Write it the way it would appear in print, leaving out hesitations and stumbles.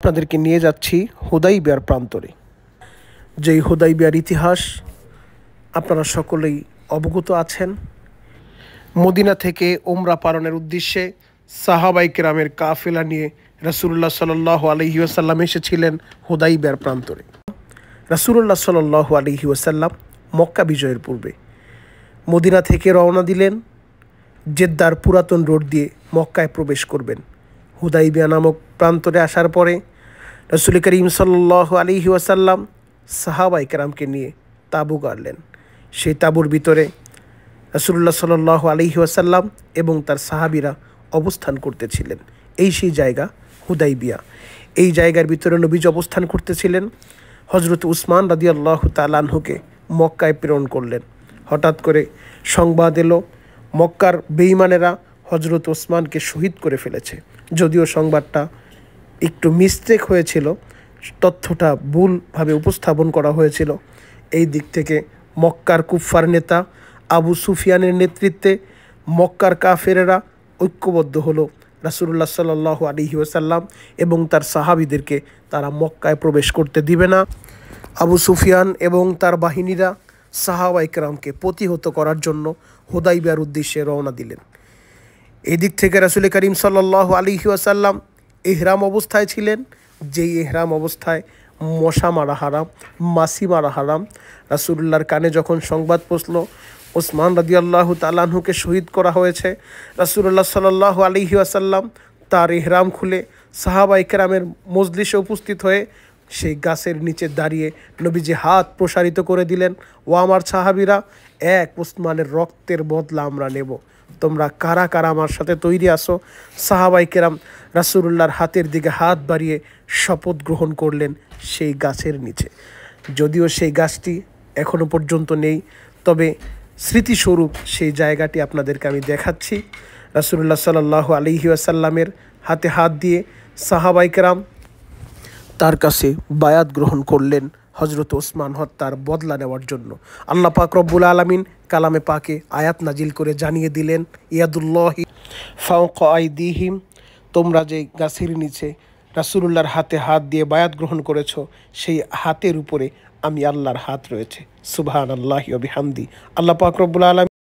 আপনাদেরকে নিয়ে যাচ্ছি হুদাইবিয়ার প্রান্তরে। যেই হুদাইবিয়ার ইতিহাস আপনারা সকলেই অবগত আছেন। মদিনা থেকে উমরা পালনের উদ্দেশ্যে সাহাবায়ে কেরামের কাফেলা নিয়ে রাসূলুল্লাহ সাল্লাল্লাহু আলাইহি ওয়াসাল্লাম এসেছিলেন হুদাইবিয়ার প্রান্তরে। রাসূলুল্লাহ সাল্লাল্লাহু আলাইহি ওয়াসাল্লাম মক্কা বিজয়ের পূর্বে মদিনা থেকে রওনা দিলেন। জেদ্দার পুরাতন রোড দিয়ে মক্কায় প্রবেশ করবেন। হুদাইবিয়া নামক প্রান্তরে আসার পরে রাসূল করিম সাল্লাল্লাহু আলাইহি ওয়াসাল্লাম সাহাবায়ে কেরামকে নিয়ে তাঁবু গাড়লেন। সেই তাঁবুর ভিতরে রাসূলুল্লাহ সাল্লাল্লাহু আলাইহি ওয়াসাল্লাম এবং তার সাহাবীরা অবস্থান করতেছিলেন। এই সেই জায়গা হুদাইবিয়া। এই জায়গার ভিতরে নবীজি অবস্থান করতেছিলেন। হযরত উসমান রাদিয়াল্লাহু তাআলা আনহুকে মক্কায় প্রেরণ করলেন। হঠাৎ করে সংবাদ এলো মক্কার বেঈমানেরা হযরত ওসমানকে শহীদ করে ফেলেছে। যদিও সংবাদটা একটু মিস্টেক হয়েছিল, তথ্যটা ভুলভাবে উপস্থাপন করা হয়েছিল। এই দিক থেকে মক্কার কুফফার নেতা আবু সুফিয়ানের নেতৃত্বে মক্কার কাফেরেরা ঐক্যবদ্ধ হলো। রাসূলুল্লাহ সাল্লাল্লাহু আলাইহি ওয়াসাল্লাম এবং তার সাহাবীদেরকে তারা মক্কায় প্রবেশ করতে দিবে না। আবু সুফিয়ান এবং তার বাহিনীরা সাহাবায়ে কেরামকে প্রতিহত করার জন্য হুদাইবিয়ার উদ্দেশ্যে রওনা দিলেন। এই দিক থেকে রাসূল করিম সাল্লাল্লাহু আলাইহি ওয়াসাল্লাম ইহরাম অবস্থায় ছিলেন। যেই ইহরাম অবস্থায় মশা মারা হারাম, মাছি মারা হারাম। রাসূলুল্লাহর কানে যখন সংবাদ পৌঁছল ওসমান রাদিয়াল্লাহু তাআলা আনহুকে শহীদ করা হয়েছে, রাসূলুল্লাহ সাল্লাল্লাহু আলাইহি ওয়াসাল্লাম তার ইহরাম খুলে সাহাবায়ে কেরামের মজলিসে উপস্থিত হয়ে সেই গাছের নিচে দাঁড়িয়ে নবীজি হাত প্রসারিত করে দিলেন, ও আমার সাহাবীরা, এক ওসমানের রক্তের বদলা আমরা নেব। তোমরা কারা কারা আমার সাথে তৈরি আসো? সাহাবায়ে কেরাম রাসূলুল্লাহর হাতের দিকে হাত বাড়িয়ে শপথ গ্রহণ করলেন সেই গাছের নিচে। যদিও সেই গাছটি এখনও পর্যন্ত নেই, তবে স্মৃতিস্বরূপ সেই জায়গাটি আপনাদেরকে আমি দেখাচ্ছি। রাসূলুল্লাহ সাল্লাল্লাহু আলাইহি ওয়াসাল্লামের হাতে হাত দিয়ে সাহাবায়ে কেরাম তার কাছে বায়াত গ্রহণ করলেন হযরত ওসমান হত্যার বদলা নেওয়ার জন্য। আল্লাহ পাক রব্বুল আলামিন কালামে পাকে আয়াত নাজিল করে জানিয়ে দিলেন, ইয়াদুল্লাহি ফাওকা আইদিহিম, তোমরা যে গাছের নিচে রাসূলুল্লাহর হাতে হাত দিয়ে বায়াত গ্রহণ করেছো, সেই হাতের উপরে আমি আল্লাহর হাত রয়েছে। সুবহানাল্লাহি ওয়া বিহামদি। আল্লাহ পাক রব্বুল আলামিন